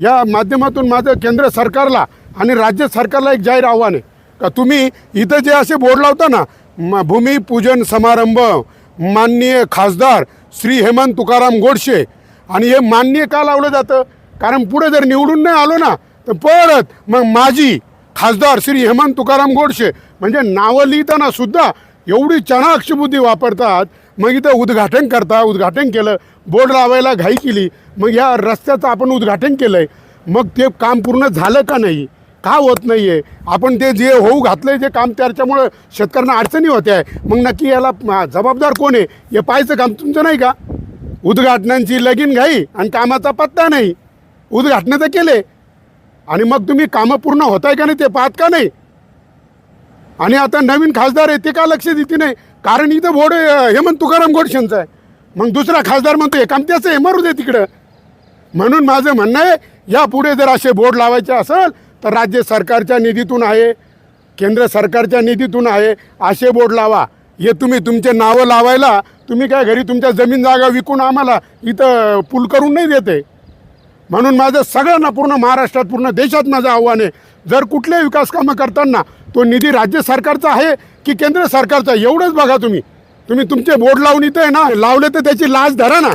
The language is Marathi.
या माध्यमातून माझं केंद्र सरकारला आणि राज्य सरकारला एक जाहीर आव्हान आहे का तुम्ही इथं जे असे बोर्ड लावता ना, भूमिपूजन समारंभ माननीय खासदार श्री हेमंत तुकाराम गोडसे, आणि हे मान्य का लावलं जातं? कारण पुढे जर निवडून नाही आलो ना तर परत मग माजी खासदार श्री हेमंत तुकाराम गोडसे म्हणजे नावं लिहिताना सुद्धा एवढी चाणाक्ष बुद्धी वापरतात. मग इथं उद्घाटन केलं, बोर्ड लावायला घाई केली, मग या रस्त्याचं आपण उद्घाटन केलं आहे, मग ते काम पूर्ण झालं का नाही? का होत नाही आहे? आपण ते जे होऊ घातलं आहे जे काम त्याच्यामुळं शेतकऱ्यांना अडचणी होत्या आहे, मग नक्की याला जबाबदार कोण आहे? हे पाहायचं काम तुमचं नाही का? उद्घाटनांची लगीन घाई आणि कामाचा पत्ता नाही. उद्घाटनं तर केले आणि मग तुम्ही कामं पूर्ण होत आहे का नाही ते पाहत का नाही? आणि आता नवीन खासदार आहे ते का लक्ष देते नाही? कारण इथं बोर्ड हेमंत तुकाराम गोडसेंचं आहे, मग दुसरा खासदार म्हणतो हे काम त्याचं आहे, मारू दे तिकडं. म्हणून माझं म्हणणं आहे यापुढे जर असे बोर्ड लावायचे असेल तर राज्य सरकारच्या निधीतून आहे, केंद्र सरकारच्या निधीतून आहे, असे बोर्ड लावा. हे तुम्ही तुमचे नावं लावायला तुम्ही काय घरी तुमच्या जमीन जागा विकून आम्हाला इथं पूल करून नाही देते. म्हणून माझं सगळ्यांना पूर्ण महाराष्ट्रात पूर्ण देशात माझं आव्हान आहे, जर कुठले विकास कामं करताना तो निधी राज्य सरकारचा आहे की केंद्र सरकारचा एवढंच बघा. तुम्ही तुमचे बोर्ड लावून इथं आहे ना लावले तर त्याची लाज धरा ना.